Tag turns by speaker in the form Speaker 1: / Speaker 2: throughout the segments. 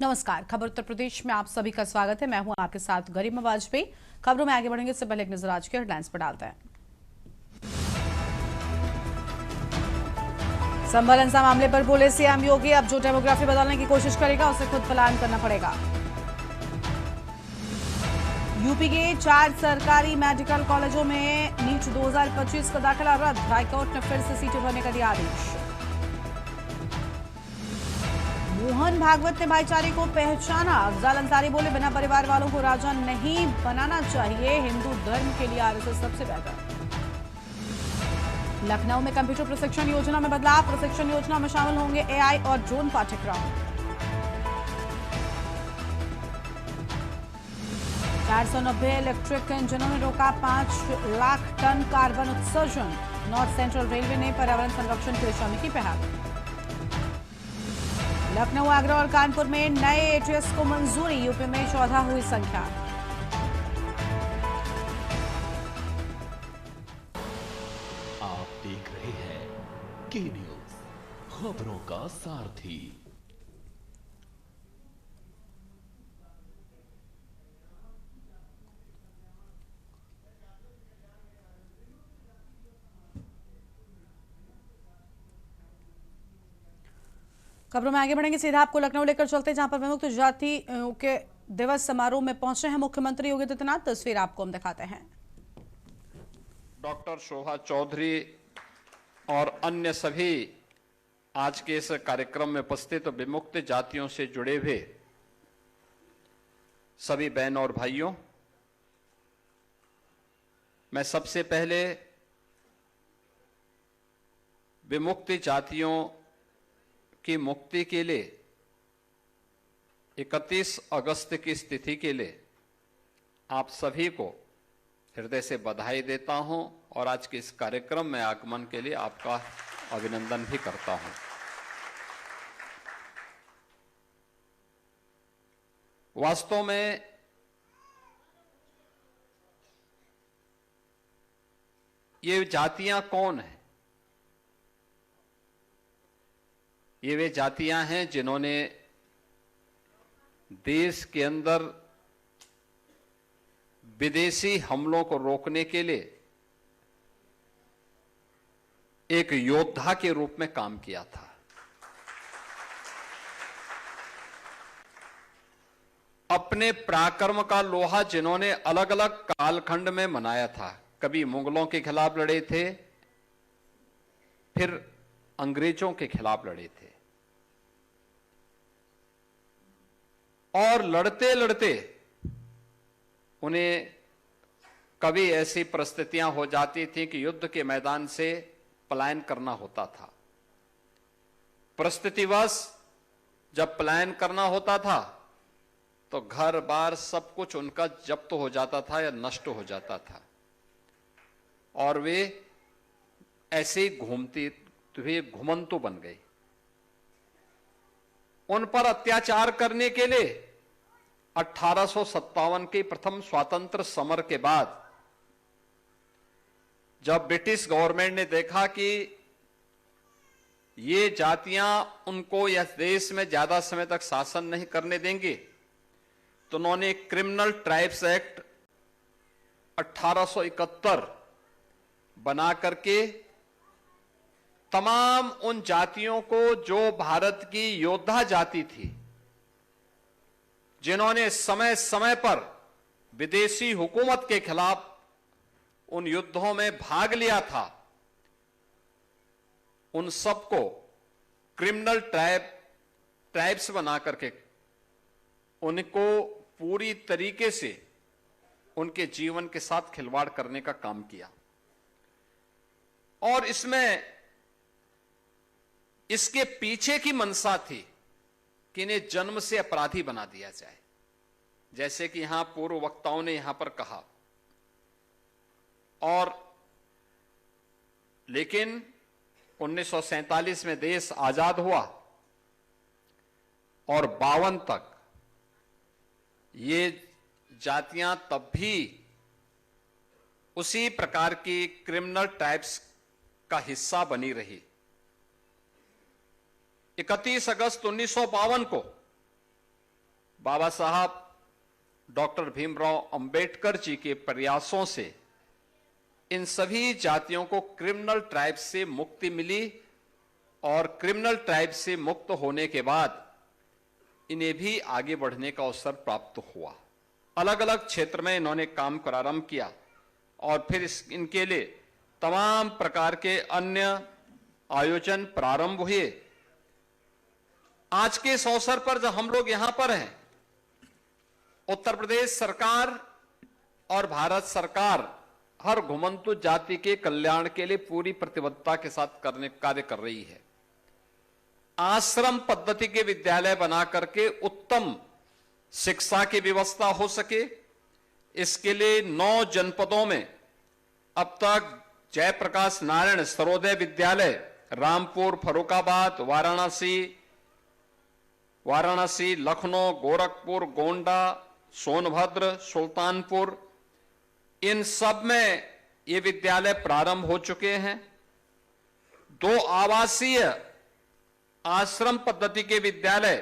Speaker 1: नमस्कार। खबर उत्तर प्रदेश में आप सभी का स्वागत है। मैं हूं आपके साथ गरिमा वाजपेयी। खबरों में आगे बढ़ेंगे इससे पहले एक नजर आज के हेडलाइंस पर डालते हैं। संभल हिंसा मामले पर बोले सीएम योगी, अब जो डेमोग्राफी बदलने की कोशिश करेगा उसे खुद पलायन करना पड़ेगा। यूपी के 4 सरकारी मेडिकल कॉलेजों में नीट 2025 का दाखिला रद्द, हाईकोर्ट ने फिर से सीटें भरने का दिया आदेश। मोहन भागवत ने भाईचारे को पहचाना, अफजाल अंसारी बोले बिना परिवार वालों को राजा नहीं बनाना चाहिए, हिंदू धर्म के लिए आरएसएस सबसे बेहतर। लखनऊ में कंप्यूटर प्रशिक्षण योजना में बदलाव, प्रशिक्षण योजना में शामिल होंगे एआई और ड्रोन पाठ्यक्रम। 490 इलेक्ट्रिक इंजनों ने रोका 5 लाख टन कार्बन उत्सर्जन, नॉर्थ सेंट्रल रेलवे ने पर्यावरण संरक्षण की दिशा में की पहल। लखनऊ, आगरा और कानपुर में नए एटीएस को मंजूरी, यूपी में 14 हुई संख्या।
Speaker 2: आप देख रहे हैं के न्यूज, खबरों का सारथी।
Speaker 1: खबरों में आगे बढ़ेंगे, सीधा आपको लखनऊ लेकर चलते हैं, जहां पर विमुक्त जाति के दिवस समारोह में पहुंचे हैं मुख्यमंत्री योगी आदित्यनाथ। तस्वीर आपको हम दिखाते हैं।
Speaker 3: डॉक्टर शोभा चौधरी और अन्य सभी आज के इस कार्यक्रम में उपस्थित विमुक्त जातियों से जुड़े हुए सभी बहन और भाइयों, मैं सबसे पहले विमुक्त जातियों की मुक्ति के लिए 31 अगस्त की स्थिति के लिए आप सभी को हृदय से बधाई देता हूं और आज के इस कार्यक्रम में आगमन के लिए आपका अभिनंदन भी करता हूं। वास्तव में ये जातियां कौन हैं? ये वे जातियां हैं जिन्होंने देश के अंदर विदेशी हमलों को रोकने के लिए एक योद्धा के रूप में काम किया था। अपने पराक्रम का लोहा जिन्होंने अलग अलग कालखंड में मनाया था, कभी मुगलों के खिलाफ लड़े थे, फिर अंग्रेजों के खिलाफ लड़े थे, और लड़ते लड़ते उन्हें कभी ऐसी परिस्थितियां हो जाती थी कि युद्ध के मैदान से पलायन करना होता था। परिस्थितिवश जब पलायन करना होता था तो घर बार सब कुछ उनका जब्त हो जाता था या नष्ट हो जाता था, और वे ऐसे घूमते हुए घुमंतु बन गए। उन पर अत्याचार करने के लिए 1857 के प्रथम स्वातंत्र समर के बाद जब ब्रिटिश गवर्नमेंट ने देखा कि ये जातियां उनको यह देश में ज्यादा समय तक शासन नहीं करने देंगे, तो उन्होंने क्रिमिनल ट्राइब्स एक्ट 1871 बना करके तमाम उन जातियों को जो भारत की योद्धा जाति थी, जिन्होंने समय समय पर विदेशी हुकूमत के खिलाफ उन युद्धों में भाग लिया था, उन सबको क्रिमिनल ट्राइब्स बना करके उनको पूरी तरीके से उनके जीवन के साथ खिलवाड़ करने का काम किया। और इसके पीछे की मंशा थी कि इन्हें जन्म से अपराधी बना दिया जाए, जैसे कि यहां पूर्व वक्ताओं ने यहां पर कहा। और लेकिन 1947 में देश आजाद हुआ और 52 तक ये जातियां तब भी उसी प्रकार की क्रिमिनल ट्राइब्स का हिस्सा बनी रही। 31 अगस्त 1952 को बाबा साहब डॉक्टर भीमराव अंबेडकर जी के प्रयासों से इन सभी जातियों को क्रिमिनल ट्राइब से मुक्ति मिली और क्रिमिनल ट्राइब से मुक्त होने के बाद इन्हें भी आगे बढ़ने का अवसर प्राप्त हुआ। अलग अलग क्षेत्र में इन्होंने काम प्रारंभ किया और फिर इनके लिए तमाम प्रकार के अन्य आयोजन प्रारंभ हुए। आज के इस अवसर पर जब हम लोग यहां पर हैं, उत्तर प्रदेश सरकार और भारत सरकार हर घुमंतु जाति के कल्याण के लिए पूरी प्रतिबद्धता के साथ कार्य कर रही है। आश्रम पद्धति के विद्यालय बना करके उत्तम शिक्षा की व्यवस्था हो सके, इसके लिए 9 जनपदों में अब तक जयप्रकाश नारायण सर्वोदय विद्यालय रामपुर, फर्रुखाबाद, वाराणसी, लखनऊ, गोरखपुर, गोंडा, सोनभद्र, सुल्तानपुर, इन सब में ये विद्यालय प्रारंभ हो चुके हैं। 2 आवासीय आश्रम पद्धति के विद्यालय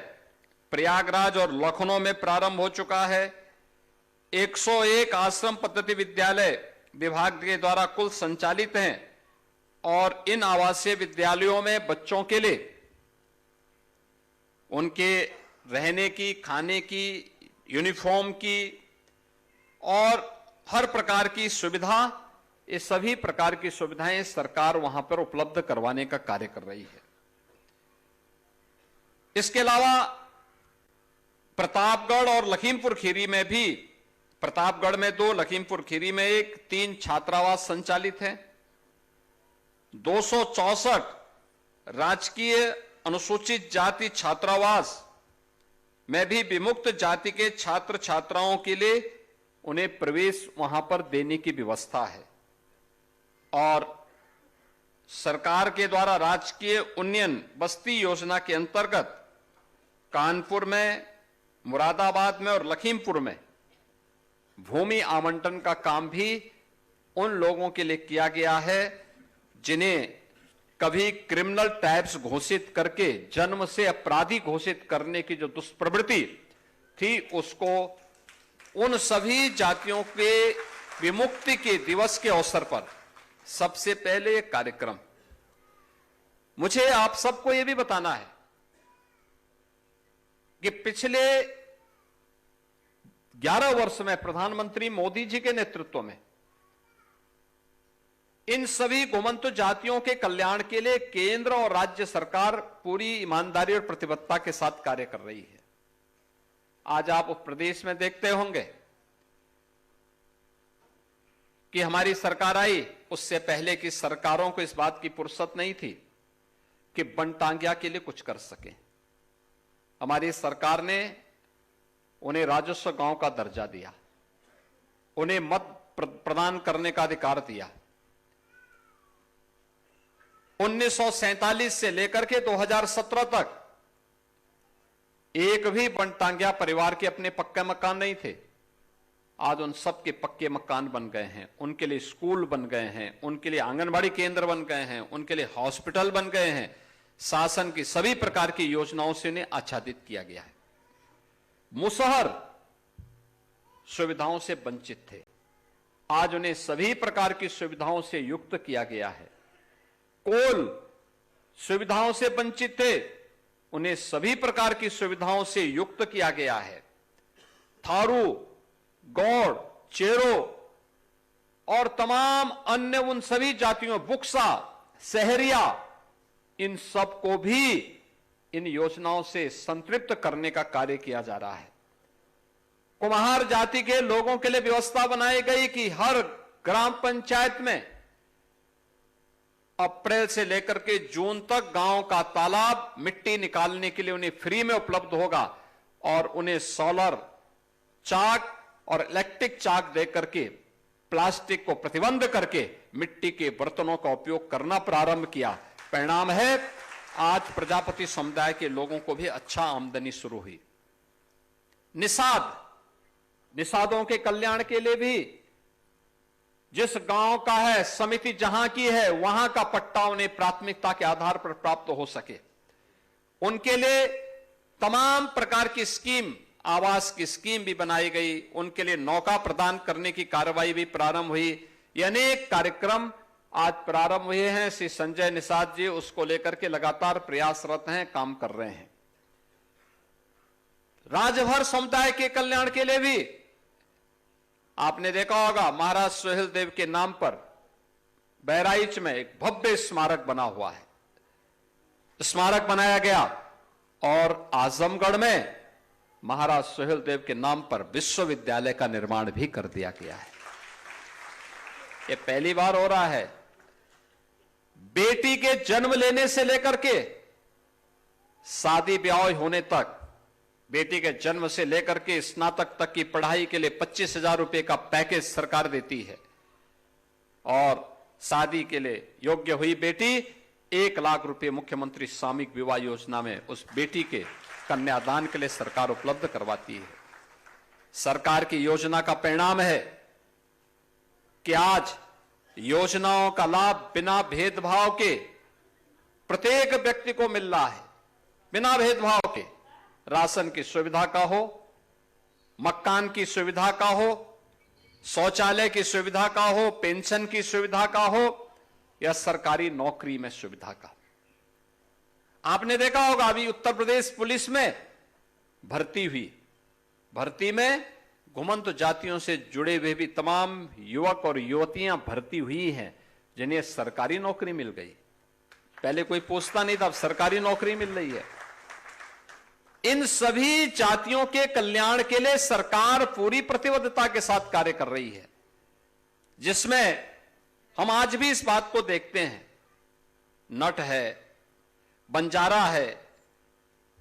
Speaker 3: प्रयागराज और लखनऊ में प्रारंभ हो चुका है। 101 आश्रम पद्धति विद्यालय विभाग के द्वारा कुल संचालित हैं और इन आवासीय विद्यालयों में बच्चों के लिए उनके रहने की, खाने की, यूनिफॉर्म की और हर प्रकार की सुविधा, ये सभी प्रकार की सुविधाएं सरकार वहां पर उपलब्ध करवाने का कार्य कर रही है। इसके अलावा प्रतापगढ़ और लखीमपुर खीरी में भी, प्रतापगढ़ में 2, लखीमपुर खीरी में 1, 3 छात्रावास संचालित हैं। 264 राजकीय अनुसूचित जाति छात्रावास में भी विमुक्त जाति के छात्र छात्राओं के लिए उन्हें प्रवेश वहां पर देने की व्यवस्था है। और सरकार के द्वारा राजकीय उन्नयन बस्ती योजना के अंतर्गत कानपुर में, मुरादाबाद में और लखीमपुर में भूमि आवंटन का काम भी उन लोगों के लिए किया गया है जिन्हें कभी क्रिमिनल ट्राइब्स घोषित करके जन्म से अपराधी घोषित करने की जो दुष्प्रवृत्ति थी, उसको उन सभी जातियों के विमुक्ति के दिवस के अवसर पर सबसे पहले एक कार्यक्रम। मुझे आप सबको यह भी बताना है कि पिछले 11 वर्ष में प्रधानमंत्री मोदी जी के नेतृत्व में इन सभी घुमंतु जातियों के कल्याण के लिए केंद्र और राज्य सरकार पूरी ईमानदारी और प्रतिबद्धता के साथ कार्य कर रही है। आज आप उस प्रदेश में देखते होंगे कि हमारी सरकार आई, उससे पहले की सरकारों को इस बात की फुर्सत नहीं थी कि बनटांगिया के लिए कुछ कर सके। हमारी सरकार ने उन्हें राजस्व गांव का दर्जा दिया, उन्हें मत प्रदान करने का अधिकार दिया। 1947 से लेकर के 2017 तक एक भी बनटांगिया परिवार के अपने पक्के मकान नहीं थे। आज उन सब के पक्के मकान बन गए हैं, उनके लिए स्कूल बन गए हैं, उनके लिए आंगनबाड़ी केंद्र बन गए हैं, उनके लिए हॉस्पिटल बन गए हैं। शासन की सभी प्रकार की योजनाओं से उन्हें आच्छादित किया गया है। मुसहर सुविधाओं से वंचित थे, आज उन्हें सभी प्रकार की सुविधाओं से युक्त किया गया है। कोल सुविधाओं से वंचित थे, उन्हें सभी प्रकार की सुविधाओं से युक्त किया गया है। थारू, गौड़, चेरो और तमाम अन्य उन सभी जातियों, बुक्सा, सहरिया, इन सब को भी इन योजनाओं से संतृप्त करने का कार्य किया जा रहा है। कुम्हार जाति के लोगों के लिए व्यवस्था बनाई गई कि हर ग्राम पंचायत में अप्रैल से लेकर के जून तक गांव का तालाब मिट्टी निकालने के लिए उन्हें फ्री में उपलब्ध होगा और उन्हें सोलर चाक और इलेक्ट्रिक चाक देकर के प्लास्टिक को प्रतिबंध करके मिट्टी के बर्तनों का उपयोग करना प्रारंभ किया। परिणाम है आज प्रजापति समुदाय के लोगों को भी अच्छा आमदनी शुरू हुई। निषादों के कल्याण के लिए भी जिस गांव का है, समिति जहां की है, वहां का पट्टा उन्हें प्राथमिकता के आधार पर प्राप्त हो सके, उनके लिए तमाम प्रकार की स्कीम आवास की स्कीम भी बनाई गई, उनके लिए नौका प्रदान करने की कार्रवाई भी प्रारंभ हुई। ये अनेक कार्यक्रम आज प्रारंभ हुए हैं। श्री संजय निषाद जी उसको लेकर के लगातार प्रयासरत हैं, काम कर रहे हैं। राजभर समुदाय के कल्याण के लिए भी आपने देखा होगा, महाराज सोहेल देव के नाम पर बहराइच में एक भव्य स्मारक बना हुआ है, स्मारक बनाया गया। और आजमगढ़ में महाराज सोहेल देव के नाम पर विश्वविद्यालय का निर्माण भी कर दिया गया है। ये पहली बार हो रहा है। बेटी के जन्म लेने से लेकर के शादी ब्याह होने तक, बेटी के जन्म से लेकर के स्नातक तक की पढ़ाई के लिए 25,000 रुपए का पैकेज सरकार देती है। और शादी के लिए योग्य हुई बेटी 1 लाख रुपए मुख्यमंत्री सामूहिक विवाह योजना में उस बेटी के कन्यादान के लिए सरकार उपलब्ध करवाती है। सरकार की योजना का परिणाम है कि आज योजनाओं का लाभ बिना भेदभाव के प्रत्येक व्यक्ति को मिल रहा है, बिना भेदभाव के। राशन की सुविधा का हो, मकान की सुविधा का हो, शौचालय की सुविधा का हो, पेंशन की सुविधा का हो, या सरकारी नौकरी में सुविधा का। आपने देखा होगा अभी उत्तर प्रदेश पुलिस में भर्ती हुई, भर्ती में घुमंत जातियों से जुड़े हुए भी तमाम युवक और युवतियां भर्ती हुई हैं, जिन्हें सरकारी नौकरी मिल गई। पहले कोई पूछता नहीं था, अब सरकारी नौकरी मिल रही है। इन सभी जातियों के कल्याण के लिए सरकार पूरी प्रतिबद्धता के साथ कार्य कर रही है, जिसमें हम आज भी इस बात को देखते हैं। नट है, बंजारा है,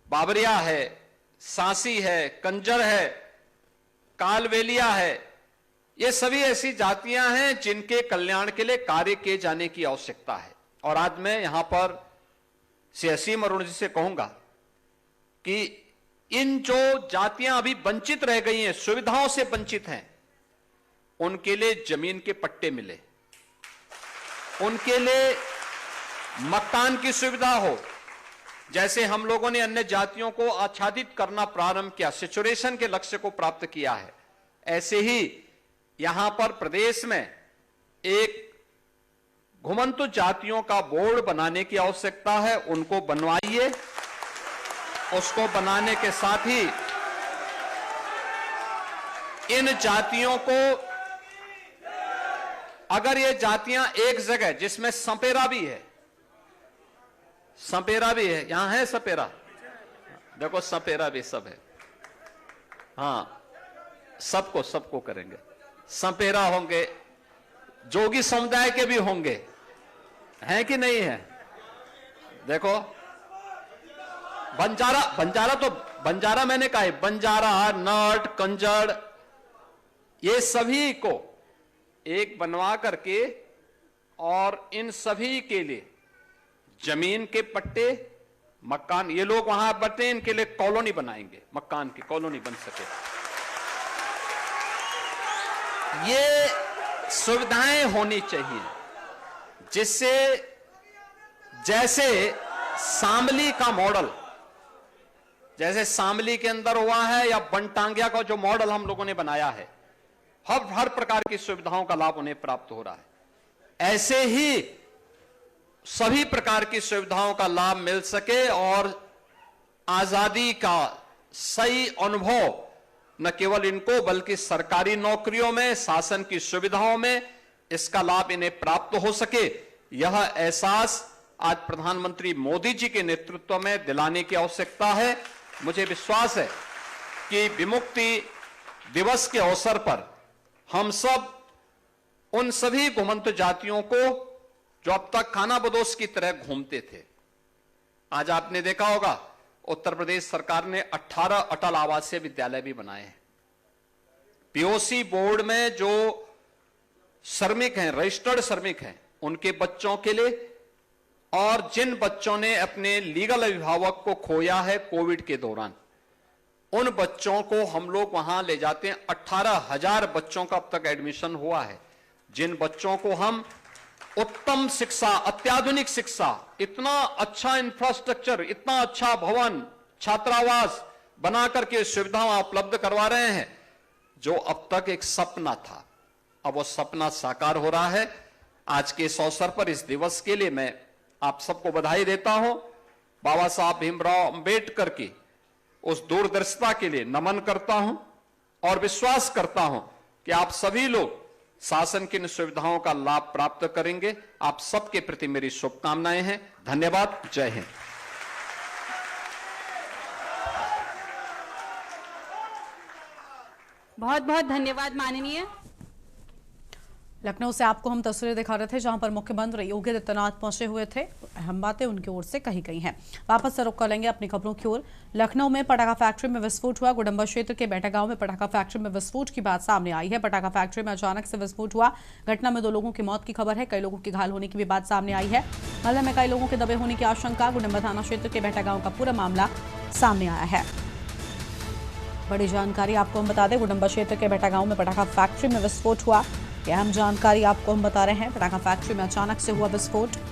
Speaker 3: बाबरिया है, सांसी है, कंजर है, कालवेलिया है, ये सभी ऐसी जातियां हैं जिनके कल्याण के लिए कार्य किए जाने की आवश्यकता है। और आज मैं यहां पर श्री असीम अरुण जी से कहूंगा कि इन जो जातियां अभी वंचित रह गई हैं, सुविधाओं से वंचित हैं, उनके लिए जमीन के पट्टे मिले, उनके लिए मकान की सुविधा हो। जैसे हम लोगों ने अन्य जातियों को आच्छादित करना प्रारंभ किया, सेचुरेशन के लक्ष्य को प्राप्त किया है, ऐसे ही यहां पर प्रदेश में एक घुमंतु जातियों का बोर्ड बनाने की आवश्यकता है। उनको बनवाइए। उसको बनाने के साथ ही इन जातियों को, अगर ये जातियां एक जगह, जिसमें सपेरा भी है, सपेरा भी है, यहां है सपेरा, देखो सपेरा भी सब है, हाँ सबको करेंगे। सपेरा होंगे, जोगी समुदाय के भी होंगे, हैं कि नहीं है? देखो बंजारा मैंने कहा है, बंजारा, नट, कंजड़, ये सभी को एक बनवा करके और इन सभी के लिए जमीन के पट्टे, मकान, ये लोग वहां बटे, इनके लिए कॉलोनी बनाएंगे, मकान की कॉलोनी बन सके। ये सुविधाएं होनी चाहिए, जिससे जैसे शामली का मॉडल, जैसे शामली के अंदर हुआ है, या बनटांगिया का जो मॉडल हम लोगों ने बनाया है, हर प्रकार की सुविधाओं का लाभ उन्हें प्राप्त हो रहा है। ऐसे ही सभी प्रकार की सुविधाओं का लाभ मिल सके और आजादी का सही अनुभव न केवल इनको बल्कि सरकारी नौकरियों में, शासन की सुविधाओं में इसका लाभ इन्हें प्राप्त हो सके, यह एहसास आज प्रधानमंत्री मोदी जी के नेतृत्व में दिलाने की आवश्यकता है। मुझे विश्वास है कि विमुक्ति दिवस के अवसर पर हम सब उन सभी घुमंत जातियों को जो अब तक खानाबदोश की तरह घूमते थे, आज आपने देखा होगा उत्तर प्रदेश सरकार ने 18 अटल आवासीय विद्यालय भी बनाए हैं। पीओसी बोर्ड में जो श्रमिक हैं, रजिस्टर्ड श्रमिक हैं, उनके बच्चों के लिए, और जिन बच्चों ने अपने लीगल अभिभावक को खोया है कोविड के दौरान, उन बच्चों को हम लोग वहां ले जाते हैं। 18,000 बच्चों का अब तक एडमिशन हुआ है, जिन बच्चों को हम उत्तम शिक्षा, अत्याधुनिक शिक्षा, इतना अच्छा इंफ्रास्ट्रक्चर, इतना अच्छा भवन, छात्रावास, बना करके सुविधाएं उपलब्ध करवा रहे हैं। जो अब तक एक सपना था, अब वो सपना साकार हो रहा है। आज के इस अवसर पर, इस दिवस के लिए मैं आप सबको बधाई देता हूं। बाबा साहब भीमराव अंबेडकर की उस दूरदर्शिता के लिए नमन करता हूं और विश्वास करता हूं कि आप सभी लोग शासन की इन सुविधाओं का लाभ प्राप्त करेंगे। आप सबके प्रति मेरी शुभकामनाएं हैं। धन्यवाद। जय हिंद।
Speaker 4: बहुत बहुत धन्यवाद माननीय।
Speaker 1: लखनऊ से आपको हम तस्वीरें दिखा रहे थे जहां पर मुख्यमंत्री योगी आदित्यनाथ पहुंचे हुए थे। अहम बातें उनकी ओर से कही गई हैं। वापस से रुख कर लेंगे अपनी खबरों की ओर। लखनऊ में पटाखा फैक्ट्री में विस्फोट हुआ। गुडम्बा क्षेत्र के बेटा गांव में पटाखा फैक्ट्री में विस्फोट की बात सामने आई है। पटाखा फैक्ट्री में अचानक से विस्फोट हुआ। घटना में 2 लोगों की मौत की खबर है। कई लोगों की घायल होने की भी बात सामने आई है। मामले में कई लोगों के दबे होने की आशंका। गुडम्बा थाना क्षेत्र के बेटा गांव का पूरा मामला सामने आया है। बड़ी जानकारी आपको हम बता दें, गुडम्बा क्षेत्र के बेटा गांव में पटाखा फैक्ट्री में विस्फोट हुआ। अहम जानकारी आपको हम बता रहे हैं। पटाखा फैक्ट्री में अचानक से हुआ विस्फोट।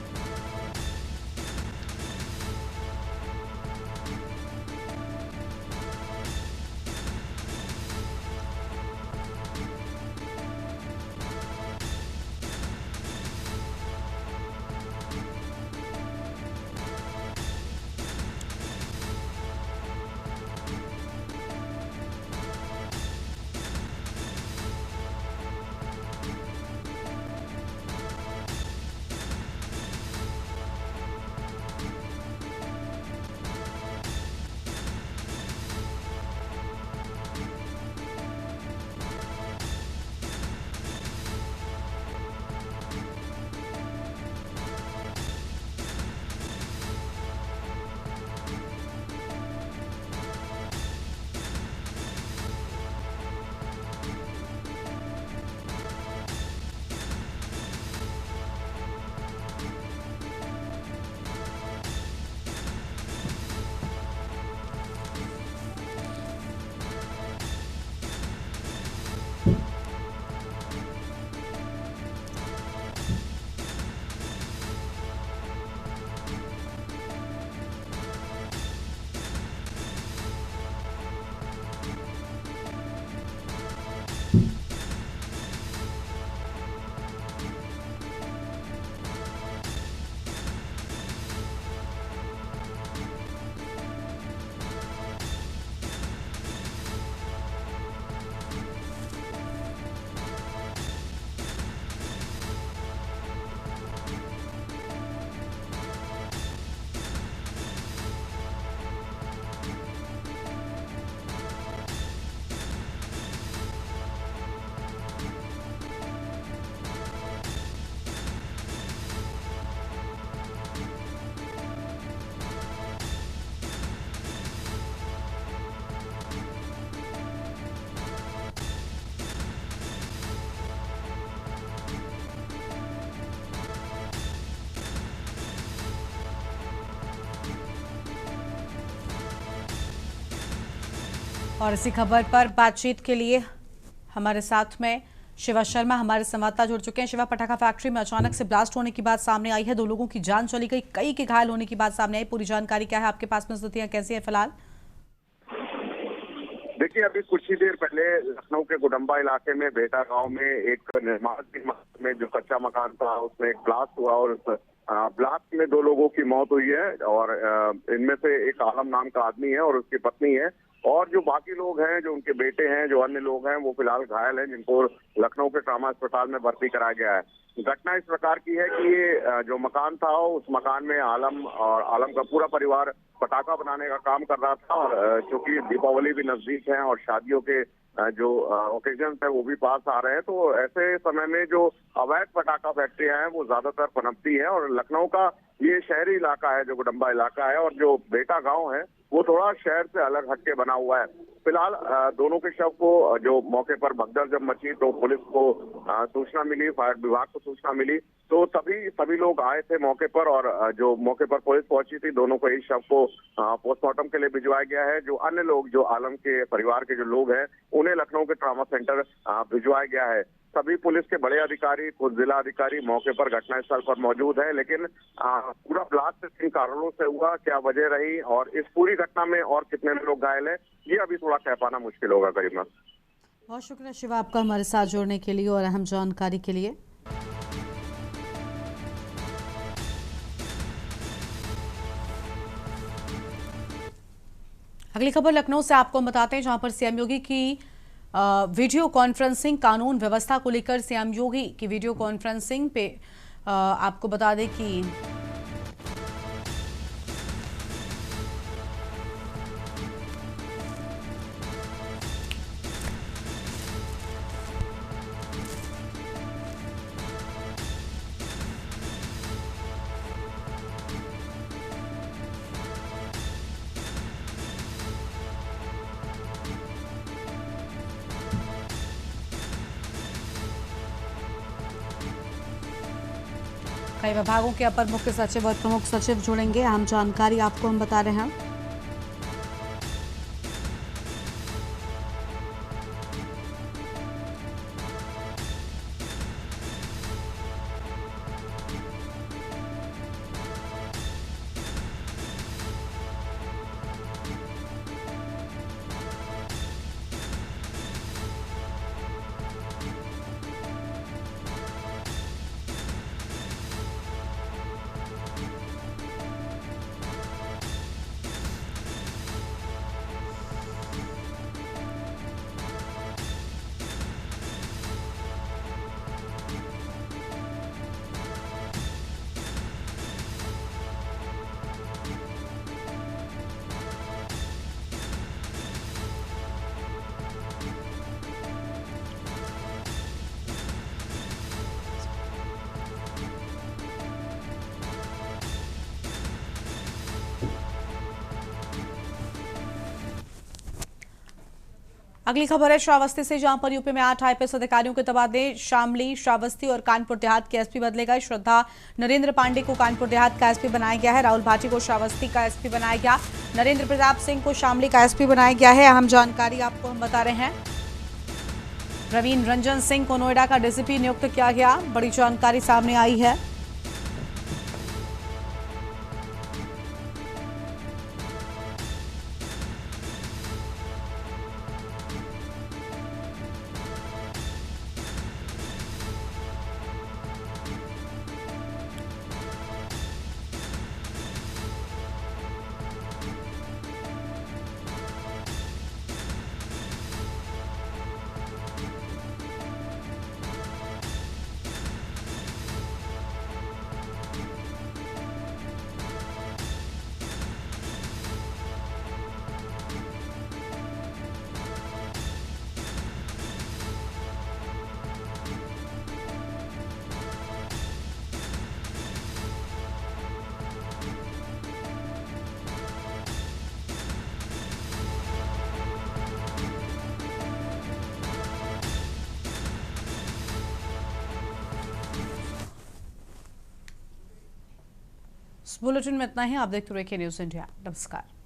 Speaker 1: और इसी खबर पर बातचीत के लिए हमारे साथ में शिवा शर्मा हमारे संवाददाता जुड़ चुके हैं। शिवा, पटाखा फैक्ट्री में अचानक से ब्लास्ट होने की बात सामने आई है। 2 लोगों की जान चली गई, कई के घायल होने की बात सामने आई। पूरी जानकारी क्या है? आपके पास में स्थितियां कैसी है फिलहाल?
Speaker 5: देखिए, अभी कुछ ही देर पहले लखनऊ के गुडम्बा इलाके में बेटा गांव में एक निर्माण में जो कच्चा मकान था उसमें एक ब्लास्ट हुआ और ब्लास्ट में 2 लोगों की मौत हुई है और इनमें से एक आलम नाम का आदमी है और उसकी पत्नी है। और जो बाकी लोग हैं, जो उनके बेटे हैं, जो अन्य लोग हैं, वो फिलहाल घायल हैं, जिनको लखनऊ के ट्रामा अस्पताल में भर्ती कराया गया है। घटना इस प्रकार की है कि ये जो मकान था उस मकान में आलम और आलम का पूरा परिवार पटाखा बनाने का काम कर रहा था और चूंकि दीपावली भी नजदीक है और शादियों के जो ओकेजन है वो भी पास आ रहे हैं, तो ऐसे समय में जो अवैध पटाखा फैक्ट्रियां हैं वो ज्यादातर पनपती है। और लखनऊ का ये शहरी इलाका है जो गुडम्बा इलाका है और जो बेटा गांव है वो थोड़ा शहर से अलग हटके बना हुआ है। फिलहाल दोनों के शव को जो मौके पर भगदड़ जब मची तो पुलिस को सूचना मिली, फायर विभाग को सूचना मिली, तो सभी लोग आए थे मौके पर और जो मौके पर पुलिस पहुंची थी, दोनों को इस शव को पोस्टमार्टम के लिए भिजवाया गया है। जो अन्य लोग, जो आलम के परिवार के जो लोग हैं, उन्हें लखनऊ के ट्रामा सेंटर भिजवाया गया है। सभी पुलिस के बड़े अधिकारी, खुद जिला अधिकारी मौके पर घटनास्थल पर मौजूद है, लेकिन पूरा ब्लास्ट किन कारणों से हुआ, क्या वजह रही और इस पूरी घटना में और कितने लोग घायल हैं, ये अभी थोड़ा कह पाना मुश्किल होगा। करीबन
Speaker 1: बहुत शुक्रिया शिवा आपका हमारे साथ जुड़ने के लिए और अहम जानकारी के लिए। अगली खबर लखनऊ से आपको बताते हैं, जहां पर सीएम योगी की वीडियो कॉन्फ्रेंसिंग कानून व्यवस्था को लेकर सीएम योगी की वीडियो कॉन्फ्रेंसिंग पे आपको बता दें कि कई विभागों के अपर मुख्य सचिव और प्रमुख सचिव जुड़ेंगे। अहम जानकारी आपको हम बता रहे हैं। अगली खबर है श्रावस्ती से, जहां पर यूपी में 8 आईपीएस अधिकारियों के तबादले। शामली, श्रावस्ती और कानपुर देहात के एसपी बदले गए। श्रद्धा नरेंद्र पांडे को कानपुर देहात का एसपी बनाया गया है। राहुल भाटी को श्रावस्ती का एसपी बनाया गया। नरेंद्र प्रताप सिंह को शामली का एसपी बनाया गया है। अहम जानकारी आपको हम बता रहे हैं। प्रवीण रंजन सिंह को नोएडा का डीसीपी नियुक्त किया गया। बड़ी जानकारी सामने आई है। बुलेटिन में इतना ही। आप देखते रहिए न्यूज़ इंडिया। नमस्कार।